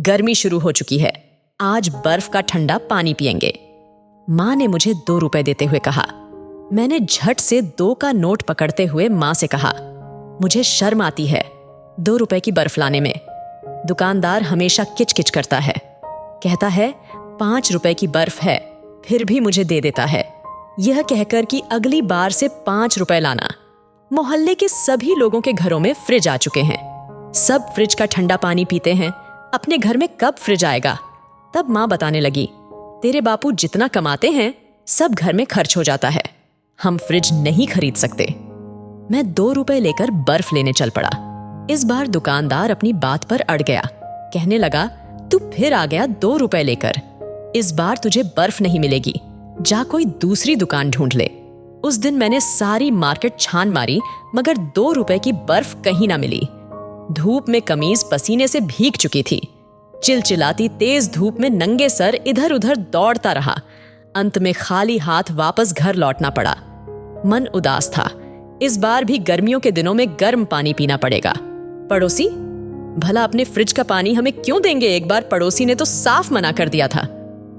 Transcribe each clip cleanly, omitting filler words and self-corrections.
गर्मी शुरू हो चुकी है, आज बर्फ का ठंडा पानी पिएंगे। माँ ने मुझे 2 रुपए देते हुए कहा। मैंने झट से 2 का नोट पकड़ते हुए माँ से कहा, मुझे शर्म आती है 2 रुपए की बर्फ लाने में। दुकानदार हमेशा किचकिच करता है, कहता है 5 रुपए की बर्फ है, फिर भी मुझे दे देता है, यह कहकर कि अगली बार से 5 रुपए लाना। मोहल्ले के सभी लोगों के घरों में फ्रिज आ चुके हैं, सब फ्रिज का ठंडा पानी पीते हैं, अपने घर में कब फ्रिज आएगा। तब माँ बताने लगी, तेरे बापू जितना कमाते हैं सब घर में खर्च हो जाता है, हम फ्रिज नहीं खरीद सकते। मैं 2 रुपए लेकर बर्फ लेने चल पड़ा। इस बार दुकानदार अपनी बात पर अड़ गया, कहने लगा, तू फिर आ गया 2 रुपए लेकर, इस बार तुझे बर्फ नहीं मिलेगी, जा कोई दूसरी दुकान ढूंढ ले। उस दिन मैंने सारी मार्केट छान मारी, मगर 2 रुपए की बर्फ कहीं ना मिली। धूप में कमीज पसीने से भीग चुकी थी। चिलचिलाती तेज धूप में नंगे सर इधर उधर दौड़ता रहा। अंत में खाली हाथ वापस घर लौटना पड़ा। मन उदास था, इस बार भी गर्मियों के दिनों में गर्म पानी पीना पड़ेगा। पड़ोसी, भला अपने फ्रिज का पानी हमें क्यों देंगे, एक बार पड़ोसी ने तो साफ मना कर दिया था।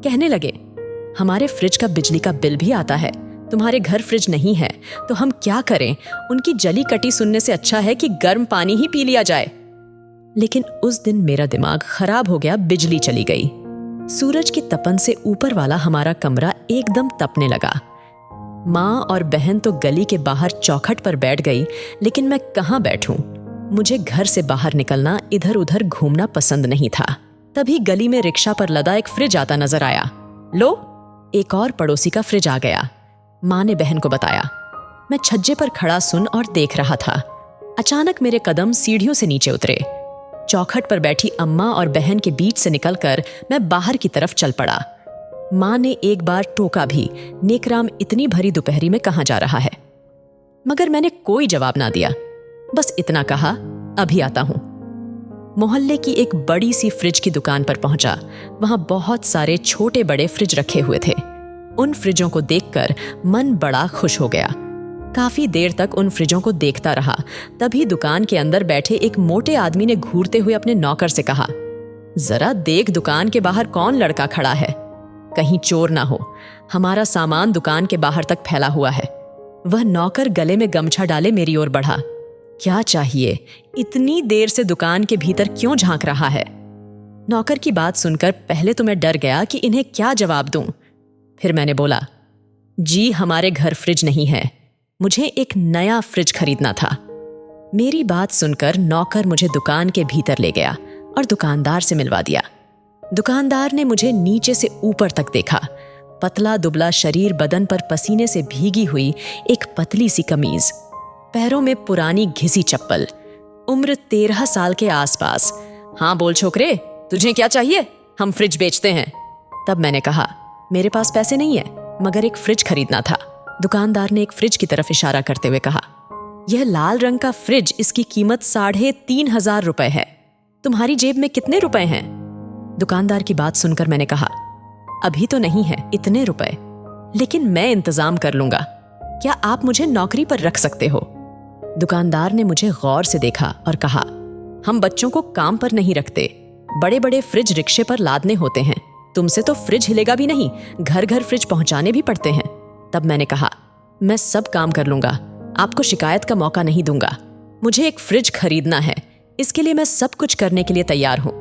कहने लगे, हमारे फ्रिज का बिजली का बिल भी आता है, तुम्हारे घर फ्रिज नहीं है तो हम क्या करें। उनकी जली कटी सुनने से अच्छा है कि गर्म पानी ही पी लिया जाए। लेकिन उस दिन मेरा दिमाग खराब हो गया, बिजली चली गई। सूरज की तपन से ऊपर वाला हमारा कमरा एकदम तपने लगा। माँ और बहन तो गली के बाहर चौखट पर बैठ गई, लेकिन मैं कहाँ बैठूं। मुझे घर से बाहर निकलना, इधर उधर घूमना पसंद नहीं था। तभी गली में रिक्शा पर लदा एक फ्रिज आता नजर आया। लो, एक और पड़ोसी का फ्रिज आ गया। माँ ने बहन को बताया। मैं छज्जे पर खड़ा सुन और देख रहा था। अचानक मेरे कदम सीढ़ियों से नीचे उतरे। चौखट पर बैठी अम्मा और बहन के बीच से निकलकर मैं बाहर की तरफ चल पड़ा। माँ ने एक बार टोका भी, नेकराम इतनी भरी दोपहरी में कहाँ जा रहा है, मगर मैंने कोई जवाब ना दिया। बस इतना कहा, अभी आता हूं। मोहल्ले की एक बड़ी सी फ्रिज की दुकान पर पहुंचा। वहां बहुत सारे छोटे बड़े फ्रिज रखे हुए थे। उन फ्रिजों को देखकर मन बड़ा खुश हो गया। काफी देर तक उन फ्रिजों को देखता रहा। तभी दुकान के अंदर बैठे एक मोटे आदमी ने घूरते हुए अपने नौकर से कहा, जरा देख दुकान के बाहर कौन लड़का खड़ा है, कहीं चोर ना हो, हमारा सामान दुकान के बाहर तक फैला हुआ है। वह नौकर गले में गमछा डाले मेरी ओर बढ़ा। क्या चाहिए, इतनी देर से दुकान के भीतर क्यों झांक रहा है। नौकर की बात सुनकर पहले तो मैं डर गया कि इन्हें क्या जवाब दूं। फिर मैंने बोला, जी हमारे घर फ्रिज नहीं है, मुझे एक नया फ्रिज खरीदना था। मेरी बात सुनकर नौकर मुझे दुकान के भीतर ले गया और दुकानदार से मिलवा दिया। दुकानदार ने मुझे नीचे से ऊपर तक देखा। पतला दुबला शरीर, बदन पर पसीने से भीगी हुई एक पतली सी कमीज, पैरों में पुरानी घिसी चप्पल, उम्र 13 साल के आसपास। हाँ बोल छोकरे, तुझे क्या चाहिए, हम फ्रिज बेचते हैं। तब मैंने कहा, मेरे पास पैसे नहीं है, मगर एक फ्रिज खरीदना था। दुकानदार ने एक फ्रिज की तरफ इशारा करते हुए कहा, यह लाल रंग का फ्रिज, इसकी कीमत 3,500 रुपए है। तुम्हारी जेब में कितने रुपए हैं? दुकानदार की बात सुनकर मैंने कहा, अभी तो नहीं है इतने रुपए, लेकिन मैं इंतजाम कर लूंगा। क्या आप मुझे नौकरी पर रख सकते हो? दुकानदार ने मुझे गौर से देखा और कहा, हम बच्चों को काम पर नहीं रखते, बड़े बड़े फ्रिज रिक्शे पर लादने होते हैं, तुमसे तो फ्रिज हिलेगा भी नहीं, घर घर फ्रिज पहुंचाने भी पड़ते हैं। तब मैंने कहा, मैं सब काम कर लूंगा, आपको शिकायत का मौका नहीं दूंगा। मुझे एक फ्रिज खरीदना है, इसके लिए मैं सब कुछ करने के लिए तैयार हूं।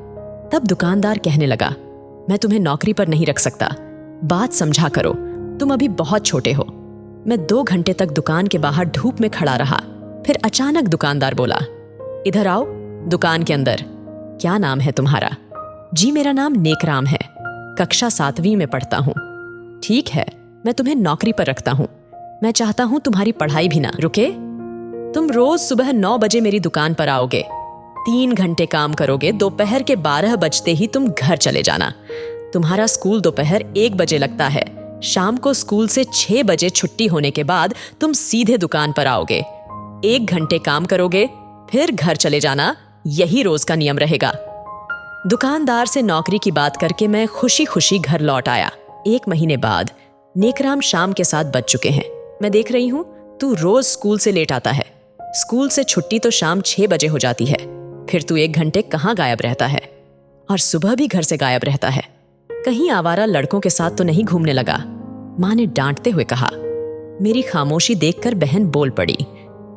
तब दुकानदार कहने लगा, मैं तुम्हें नौकरी पर नहीं रख सकता, बात समझा करो, तुम अभी बहुत छोटे हो। मैं 2 घंटे तक दुकान के बाहर धूप में खड़ा रहा। फिर अचानक दुकानदार बोला, इधर आओ दुकान के अंदर। क्या नाम है तुम्हारा? जी मेरा नाम नेकराम है, कक्षा 7वीं में पढ़ता हूँ। ठीक है, मैं तुम्हें नौकरी पर रखता हूँ, मैं चाहता हूँ तुम्हारी पढ़ाई भी ना रुके। तुम रोज सुबह 9 बजे मेरी दुकान पर आओगे, 3 घंटे काम करोगे, दोपहर के 12 बजते ही तुम घर चले जाना। तुम्हारा स्कूल दोपहर 1 बजे लगता है, शाम को स्कूल से 6 बजे छुट्टी होने के बाद तुम सीधे दुकान पर आओगे, 1 घंटे काम करोगे, फिर घर चले जाना, यही रोज का नियम रहेगा। दुकानदार से नौकरी की बात करके मैं खुशी खुशी घर लौट आया। 1 महीने बाद नेकराम शाम के 7 बज चुके हैं। मैं देख रही हूँ तू रोज स्कूल से लेट आता है, स्कूल से छुट्टी तो शाम 6 बजे हो जाती है, फिर तू 1 घंटे कहाँ गायब रहता है? और सुबह भी घर से गायब रहता है। कहीं आवारा लड़कों के साथ तो नहीं घूमने लगा? माँ ने डांटते हुए कहा। मेरी खामोशी देखकर बहन बोल पड़ी।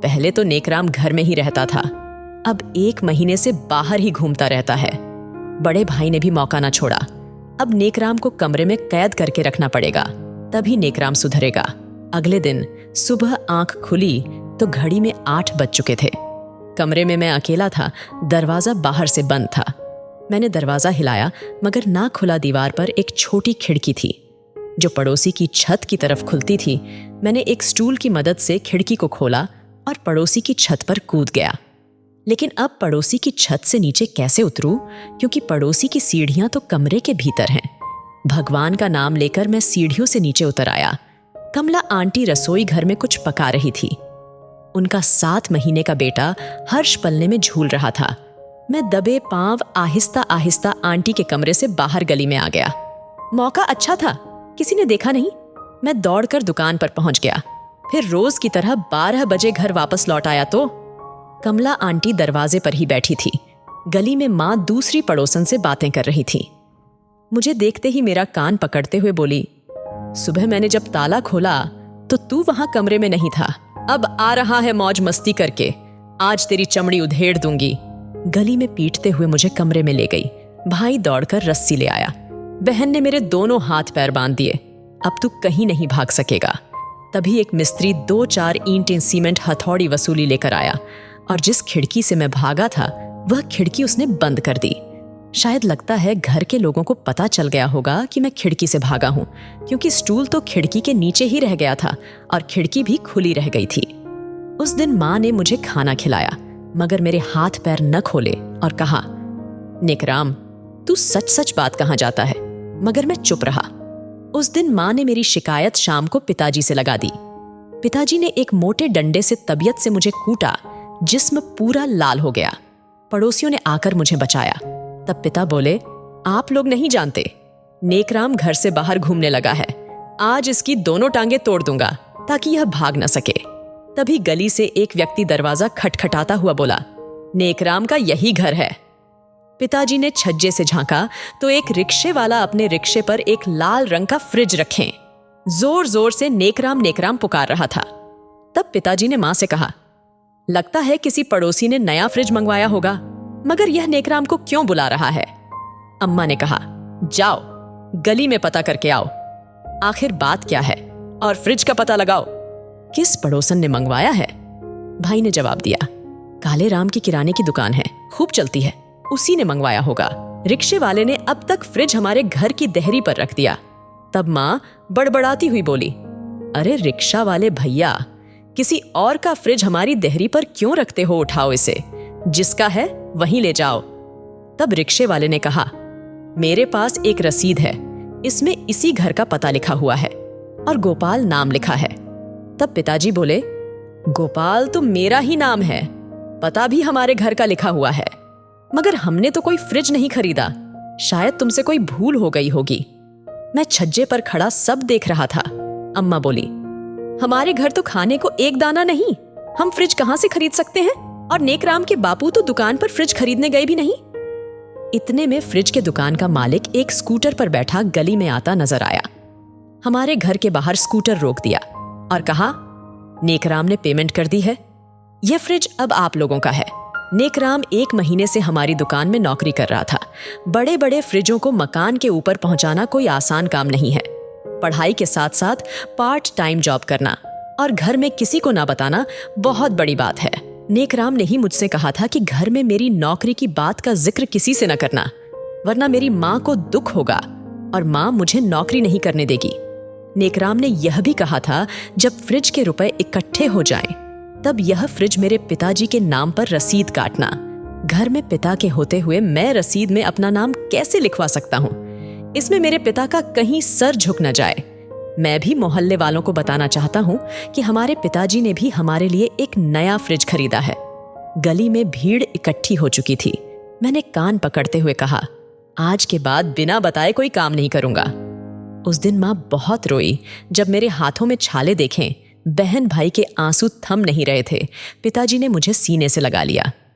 पहले तो नेकराम घर में ही रहता था, अब 1 महीने से बाहर ही घूमता रहता है। बड़े भाई ने भी मौका ना छोड़ा। अब नेकराम को कमरे में कैद करके रखना पड़ेगा, तभी नेकराम सुधरेगा। अगले दिन सुबह आंख खुली तो घड़ी में 8 बज चुके थे। कमरे में मैं अकेला था, दरवाजा बाहर से बंद था। मैंने दरवाजा हिलाया मगर ना खुला दीवार पर एक छोटी खिड़की थी जो पड़ोसी की छत की तरफ खुलती थी। मैंने एक स्टूल की मदद से खिड़की को खोला और पड़ोसी की छत पर कूद गया। लेकिन अब पड़ोसी की छत से नीचे कैसे उतरूं, क्योंकि पड़ोसी की सीढ़ियां तो कमरे के भीतर हैं। भगवान का नाम लेकर मैं सीढ़ियों से नीचे उतर आया। कमला आंटी रसोई घर में कुछ पका रही थी। उनका 7 महीने का बेटा हर्ष पलने में झूल रहा था। मैं दबे पांव आहिस्ता आहिस्ता आंटी के कमरे से बाहर गली में आ गया। मौका अच्छा था, किसी ने देखा नहीं। मैं दौड़कर दुकान पर पहुंच गया। फिर रोज की तरह 12 बजे घर वापस लौट आया तो कमला आंटी दरवाजे पर ही बैठी थी। गली में माँ दूसरी पड़ोसन से बातें कर रही थी। मुझे देखते ही मेरा कान पकड़ते हुए बोली, सुबह मैंने जब ताला खोला तो तू वहां कमरे में नहीं था। अब आ रहा है मौज मस्ती करके, आज तेरी चमड़ी उधेड़ दूंगी। गली में पीटते हुए मुझे कमरे में ले गई। भाई दौड़कर रस्सी ले आया। बहन ने मेरे दोनों हाथ पैर बांध दिए। अब तू कहीं नहीं भाग सकेगा। तभी एक मिस्त्री 2-4 ईंटें सीमेंट हथौड़ी वसूली लेकर आया और जिस खिड़की से मैं भागा था वह खिड़की उसने बंद कर दी। शायद लगता है घर के लोगों को पता चल गया होगा कि मैं खिड़की से भागा हूं, क्योंकि स्टूल तो खिड़की के नीचे ही रह गया था और खिड़की भी खुली रह गई थी। उस दिन माँ ने मुझे खाना खिलाया मगर मेरे हाथ पैर न खोले और कहा, नेकराम तू सच सच बात कहाँ जाता है? मगर मैं चुप रहा। उस दिन माँ ने मेरी शिकायत शाम को पिताजी से लगा दी। पिताजी ने एक मोटे डंडे से तबीयत से मुझे कूटा, जिस्म पूरा लाल हो गया। पड़ोसियों ने आकर मुझे बचाया। तब पिता बोले, आप लोग नहीं जानते, नेकराम घर से बाहर घूमने लगा है। आज इसकी दोनों टांगे तोड़ दूंगा ताकि यह भाग न सके। तभी गली से एक व्यक्ति दरवाजा खटखटाता हुआ बोला, नेकराम का यही घर है। पिताजी ने छज्जे से झांका तो एक रिक्शे वाला अपने रिक्शे पर एक लाल रंग का फ्रिज रखे जोर जोर से नेकराम नेकराम पुकार रहा था। तब पिताजी ने मां से कहा, लगता है किसी पड़ोसी ने नया फ्रिज मंगवाया होगा, मगर यह नेकराम को क्यों बुला रहा है? अम्मा ने कहा, जाओ गली में पता करके आओ, आखिर बात क्या है, और फ्रिज का पता लगाओ। किस पड़ोसन ने मंगवाया है? भाई ने जवाब दिया, काले राम की किराने की दुकान है, खूब चलती है, उसी ने मंगवाया होगा। रिक्शे वाले ने अब तक फ्रिज हमारे घर की देहरी पर रख दिया। तब माँ बड़बड़ाती हुई बोली, अरे रिक्शा वाले भैया, किसी और का फ्रिज हमारी देहरी पर क्यों रखते हो? उठाओ इसे, जिसका है वहीं ले जाओ। तब रिक्शे वाले ने कहा, मेरे पास एक रसीद है, इसमें इसी घर का पता लिखा हुआ है और गोपाल नाम लिखा है। तब पिताजी बोले, गोपाल तो मेरा ही नाम है, पता भी हमारे घर का लिखा हुआ है, मगर हमने तो कोई फ्रिज नहीं खरीदा, शायद तुमसे कोई भूल हो गई होगी। मैं छज्जे पर खड़ा सब देख रहा था। अम्मा बोली, हमारे घर तो खाने को एक दाना नहीं, हम फ्रिज कहां से खरीद सकते हैं? और नेकराम के बापू तो दुकान पर फ्रिज खरीदने गए भी नहीं। इतने में फ्रिज के दुकान का मालिक एक स्कूटर पर बैठा गली में आता नजर आया। हमारे घर के बाहर स्कूटर रोक दिया और कहा, नेकराम ने पेमेंट कर दी है, यह फ्रिज अब आप लोगों का है। नेकराम 1 महीने से हमारी दुकान में नौकरी कर रहा था। बड़े बड़े फ्रिजों को मकान के ऊपर पहुंचाना कोई आसान काम नहीं है। पढ़ाई के साथ साथ पार्ट टाइम जॉब करना और घर में किसी को ना बताना बहुत बड़ी बात है। नेकराम ने ही मुझसे कहा था कि घर में मेरी नौकरी की बात का जिक्र किसी से न करना, वरना मेरी माँ को दुख होगा और माँ मुझे नौकरी नहीं करने देगी। नेकराम ने यह भी कहा था, जब फ्रिज के रुपए इकट्ठे हो जाएं, तब यह फ्रिज मेरे पिताजी के नाम पर रसीद काटना। घर में पिता के होते हुए मैं रसीद में अपना नाम कैसे लिखवा सकता हूँ? इसमें मेरे पिता का कहीं सर झुक न जाए। मैं भी मोहल्ले वालों को बताना चाहता हूँ कि हमारे पिताजी ने भी हमारे लिए एक नया फ्रिज खरीदा है। गली में भीड़ इकट्ठी हो चुकी थी। मैंने कान पकड़ते हुए कहा, आज के बाद बिना बताए कोई काम नहीं करूंगा। उस दिन माँ बहुत रोई जब मेरे हाथों में छाले देखें। बहन भाई के आंसू थम नहीं रहे थे। पिताजी ने मुझे सीने से लगा लिया।